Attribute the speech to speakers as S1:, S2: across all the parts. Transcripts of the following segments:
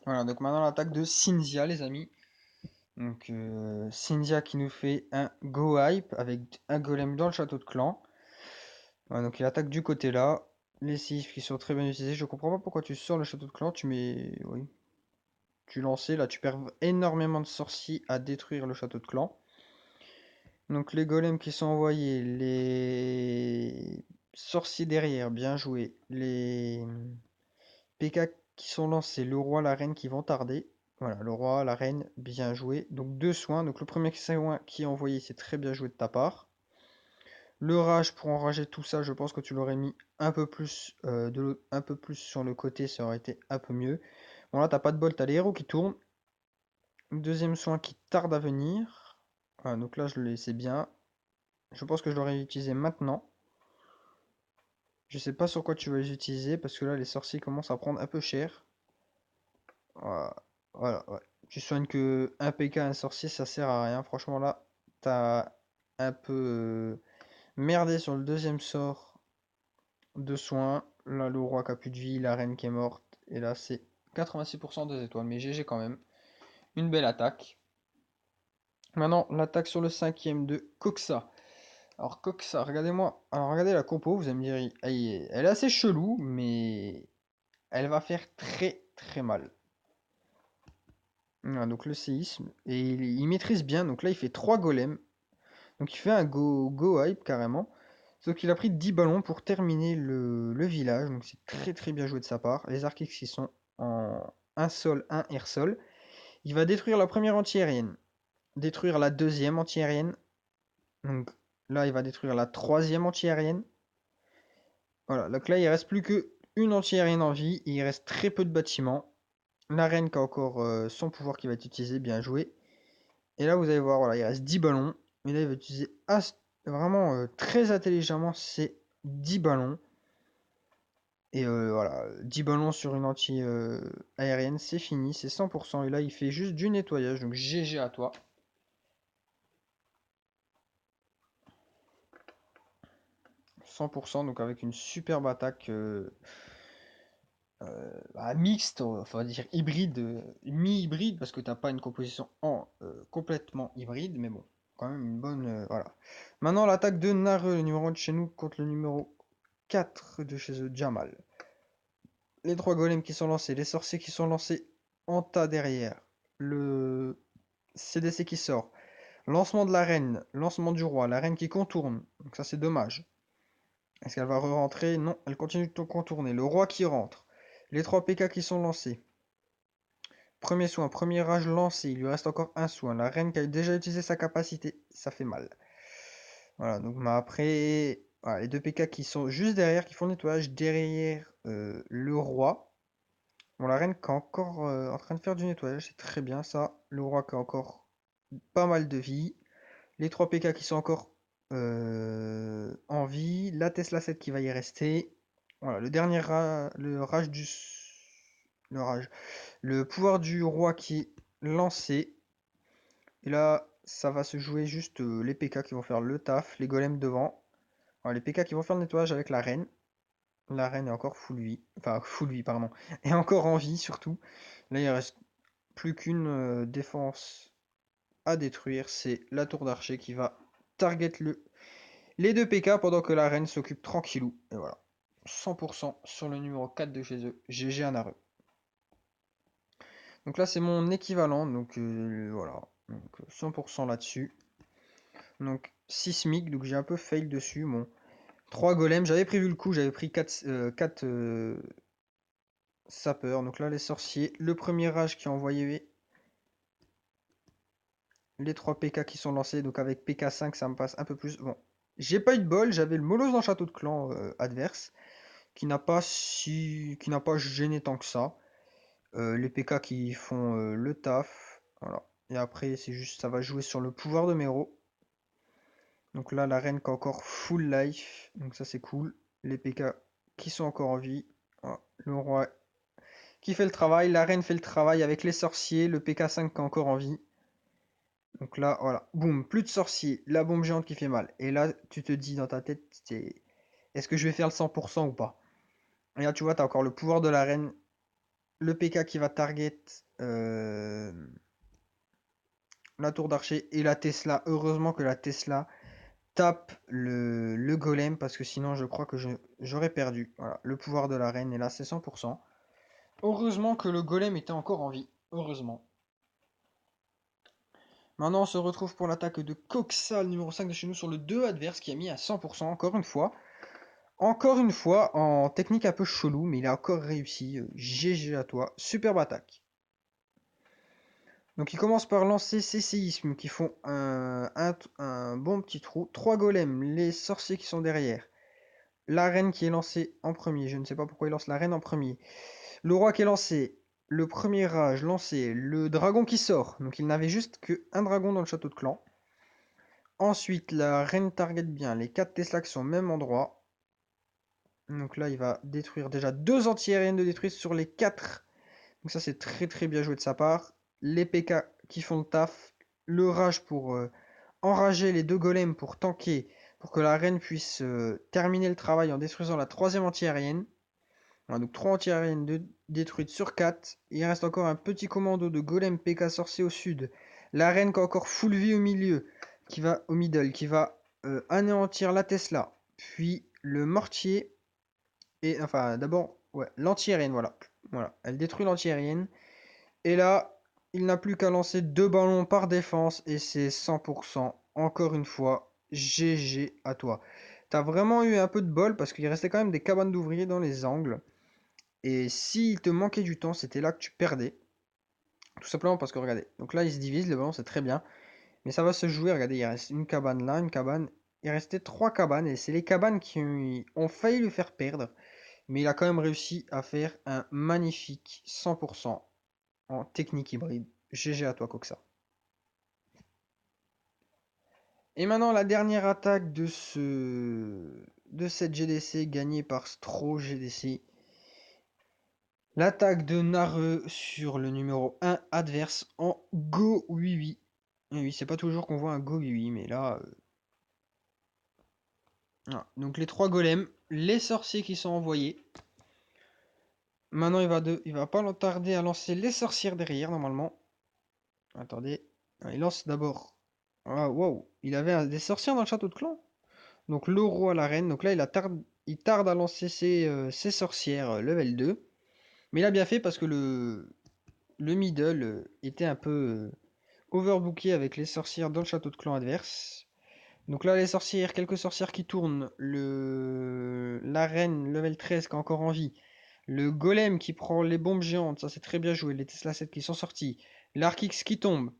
S1: Voilà, donc maintenant l'attaque de Cynthia, les amis. Donc Cynthia qui nous fait un Go Hype avec un golem dans le château de clan. Voilà, donc il attaque du côté là. Les six qui sont très bien utilisés. Je comprends pas pourquoi tu sors le château de clan. Tu mets. Oui. Tu lançais. Là, tu perds énormément de sorciers à détruire le château de clan. Donc les golems qui sont envoyés. Les sorciers derrière. Bien joué. Les PK qui sont lancés. Le roi, la reine qui vont tarder. Voilà, le roi, la reine, bien joué. Donc deux soins. Donc le premier soin qui est envoyé, c'est très bien joué de ta part. Le rage, pour enrager tout ça, je pense que tu l'aurais mis un peu plus, un peu plus sur le côté, ça aurait été un peu mieux. Bon là, t'as pas de bol, t'as les héros qui tournent. Deuxième soin qui tarde à venir. Voilà, donc là, je le laissais bien. Je pense que je l'aurais utilisé maintenant. Je sais pas sur quoi tu vas les utiliser, parce que là, les sorciers commencent à prendre un peu cher. Voilà, voilà, ouais. Tu soignes que un PK, un sorcier, ça sert à rien. Franchement, là, t'as un peu merdé sur le deuxième sort de soins. Là, le roi qui a plus de vie, la reine qui est morte. Et là, c'est 86% des étoiles. Mais GG quand même. Une belle attaque. Maintenant, l'attaque sur le cinquième de Coxa. Alors, Coxa, regardez-moi. Alors, regardez la compo. Vous allez me dire, elle est assez chelou, mais elle va faire très très mal. Voilà, donc le séisme. Et il maîtrise bien. Donc là, il fait 3 golems. Donc il fait un go hype carrément. Sauf qu'il a pris 10 ballons pour terminer le village. Donc c'est très très bien joué de sa part. Les Archix qui sont en un sol, un air sol. Il va détruire la première anti-aérienne. Détruire la deuxième anti-aérienne. Donc là, il va détruire la troisième anti-aérienne. Voilà, donc là, il reste plus que une anti-aérienne en vie. Et il reste très peu de bâtiments. La reine qui a encore son pouvoir qui va être utilisé. Bien joué. Et là, vous allez voir, voilà, il reste 10 ballons. Mais là, il va utiliser vraiment très intelligemment ces 10 ballons. Et voilà, 10 ballons sur une anti-aérienne, c'est fini, c'est 100%. Et là, il fait juste du nettoyage, donc GG à toi. 100%, donc avec une superbe attaque mixte, enfin, on va dire hybride, mi-hybride, parce que t'as pas une composition en complètement hybride, mais bon, quand même une bonne. Voilà. Maintenant, l'attaque de Nare, le numéro 1 de chez nous, contre le numéro 4 de chez eux, Jamal. Les trois golems qui sont lancés, les sorciers qui sont lancés en tas derrière, le CDC qui sort, lancement de la reine, lancement du roi, la reine qui contourne, donc ça c'est dommage. Est-ce qu'elle va re-rentrer? Non, elle continue de contourner. Le roi qui rentre, les 3 PK qui sont lancés. Premier soin, premier rage lancé, il lui reste encore un soin. La reine qui a déjà utilisé sa capacité, ça fait mal. Voilà, donc mais après, voilà, les 2 PK qui sont juste derrière, qui font le nettoyage, derrière le roi. Bon, la reine qui est encore en train de faire du nettoyage, c'est très bien ça. Le roi qui a encore pas mal de vie. Les 3 PK qui sont encore en vie. La Tesla 7 qui va y rester. Voilà, le dernier le rage du... Le rage. Le pouvoir du roi qui est lancé. Et là, ça va se jouer juste les PK qui vont faire le taf. Les golems devant. Voilà, les PK qui vont faire le nettoyage avec la reine. La reine est encore full vie. Enfin, full vie, pardon. Et encore en vie surtout. Là, il reste plus qu'une défense à détruire. C'est la tour d'archer qui va target les deux PK pendant que la reine s'occupe tranquillou. Et voilà. 100% sur le numéro 4 de chez eux. GG à Naru. Donc là, c'est mon équivalent. Donc voilà. Donc 100% là-dessus. Donc 6 SMIC. Donc j'ai un peu fail dessus. Bon. 3 golems. J'avais prévu le coup. J'avais pris 4 sapeurs. Donc là, les sorciers. Le premier rage qui a envoyé les 3 PK qui sont lancés. Donc avec PK5, ça me passe un peu plus. Bon. J'ai pas eu de bol. J'avais le Molosse dans le château de clan adverse. Qui n'a pas gêné tant que ça. Les PK qui font le taf. Voilà. Et après, c'est juste, ça va jouer sur le pouvoir de Mero. Donc là, la reine qui a encore full life. Donc ça, c'est cool. Les PK qui sont encore en vie. Voilà. Le roi qui fait le travail. La reine fait le travail avec les sorciers. Le PK5 qui est encore en vie. Donc là, voilà. Boum, plus de sorciers. La bombe géante qui fait mal. Et là, tu te dis dans ta tête, est-ce que je vais faire le 100% ou pas? Et là, tu vois, tu as encore le pouvoir de la reine le PK qui va target la tour d'archer et la Tesla. Heureusement que la Tesla tape le golem parce que sinon je crois que j'aurais perdu. Voilà, le pouvoir de la reine est là, c'est 100%. Heureusement que le golem était encore en vie. Heureusement. Maintenant on se retrouve pour l'attaque de Coxa, le numéro 5 de chez nous sur le 2 adverse qui a mis à 100% encore une fois. Encore une fois en technique un peu chelou mais il a encore réussi. GG à toi. Superbe attaque. Donc il commence par lancer ses séismes qui font un bon petit trou. 3 golems, les sorciers qui sont derrière. La reine qui est lancée en premier. Je ne sais pas pourquoi il lance la reine en premier. Le roi qui est lancé. Le premier rage lancé. Le dragon qui sort. Donc il n'avait juste qu'un dragon dans le château de clan. Ensuite, la reine target bien les 4 Tesla qui sont au même endroit. Donc là, il va détruire déjà 2 anti-aériennes de détruite sur les 4. Donc ça, c'est très très bien joué de sa part. Les PK qui font le taf. Le rage pour enrager les 2 golems pour tanker. Pour que la reine puisse terminer le travail en détruisant la 3ème anti-aérienne. Voilà, donc 3 anti-aériennes détruites sur 4. Il reste encore un petit commando de golem PK sorcier au sud. La reine qui a encore full vie au milieu. Qui va au middle. Qui va anéantir la Tesla. Puis le mortier. Et enfin d'abord ouais, l'anti-aérienne. Voilà. Elle détruit l'anti-aérienne. Et là, il n'a plus qu'à lancer 2 ballons par défense et c'est 100%. Encore une fois, GG à toi. T'as vraiment eu un peu de bol parce qu'il restait quand même des cabanes d'ouvriers dans les angles. Et s'il te manquait du temps, c'était là que tu perdais. Tout simplement parce que regardez, donc là il se divise, le ballon c'est très bien. Mais ça va se jouer, regardez, il reste une cabane là, une cabane. Il restait 3 cabanes et c'est les cabanes qui ont failli le faire perdre. Mais il a quand même réussi à faire un magnifique 100% en technique hybride. GG à toi, Coxa. Et maintenant, la dernière attaque de cette GDC gagnée par Stro GDC. L'attaque de Nareux sur le numéro 1 adverse en Go 8-8. Et oui, c'est pas toujours qu'on voit un Go 8-8, mais là... voilà. Donc les 3 golems, les sorciers qui sont envoyés. Maintenant, il va pas tarder à lancer les sorcières derrière, normalement. Attendez. Il lance d'abord... Ah, wow. Il avait des sorcières dans le château de clan. Donc le roi, la reine. Donc là, il tarde à lancer ses sorcières level 2. Mais il a bien fait parce que le middle était un peu overbooké avec les sorcières dans le château de clan adverse. Donc là, les sorcières, quelques sorcières qui tournent. La reine level 13 qui a encore envie. Le golem qui prend les bombes géantes. Ça, c'est très bien joué. Les Tesla 7 qui sont sortis. L'Arkix qui tombe.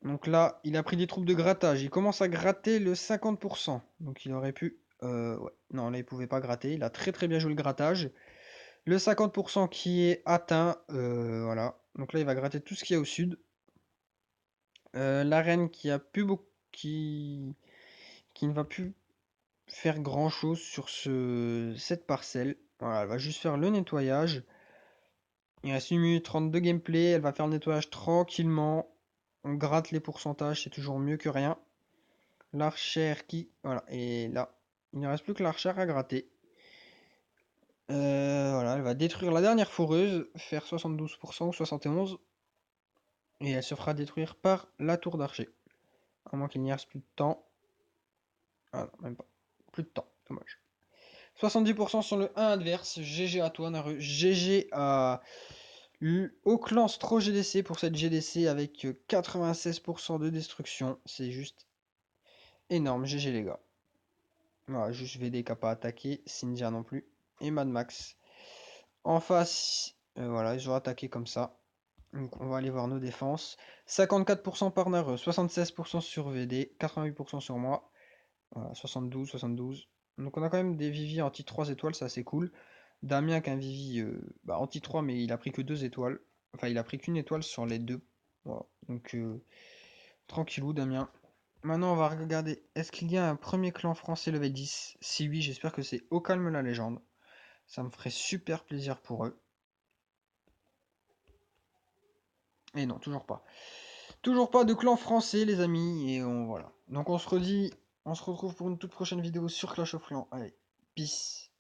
S1: Donc là, il a pris des troupes de grattage. Il commence à gratter le 50%. Donc il aurait pu... ouais. Non, là, il pouvait pas gratter. Il a très très bien joué le grattage. Le 50% qui est atteint. Voilà. Donc là, il va gratter tout ce qu'il y a au sud. La reine qui a plus beaucoup... qui ne va plus faire grand chose sur cette parcelle. Voilà, elle va juste faire le nettoyage. Il reste 1 minute 30 de gameplay. Elle va faire le nettoyage tranquillement. On gratte les pourcentages, c'est toujours mieux que rien. L'archère qui... Voilà, et là, il ne reste plus que l'archère à gratter. Voilà, elle va détruire la dernière foreuse, faire 72% ou 71%. Et elle se fera détruire par la tour d'archer. À moins qu'il n'y reste plus de temps. Ah non, même pas. Plus de temps, dommage. 70% sur le 1 adverse. GG à toi, Naru. GG au clan Stro GDC pour cette GDC avec 96% de destruction. C'est juste énorme. GG les gars. Voilà, juste VD qui n'a pas attaqué. Cynthia non plus. Et Mad Max. En face, voilà, ils ont attaqué comme ça. Donc on va aller voir nos défenses. 54% par Nareux, 76% sur VD, 88% sur moi. Voilà, 72, 72. Donc on a quand même des Vivi anti 3 étoiles, ça c'est cool. Damien qui a un Vivi anti 3 mais il a pris que 2 étoiles. Enfin il a pris qu'une étoile sur les deux. Voilà. Donc tranquillou Damien. Maintenant on va regarder, est-ce qu'il y a un premier clan français level 10? Si oui, j'espère que c'est Au Calme la Légende. Ça me ferait super plaisir pour eux. Et non, toujours pas. Toujours pas de clan français, les amis. Et voilà. Donc on se retrouve pour une toute prochaine vidéo sur Clash of Clans. Allez, peace.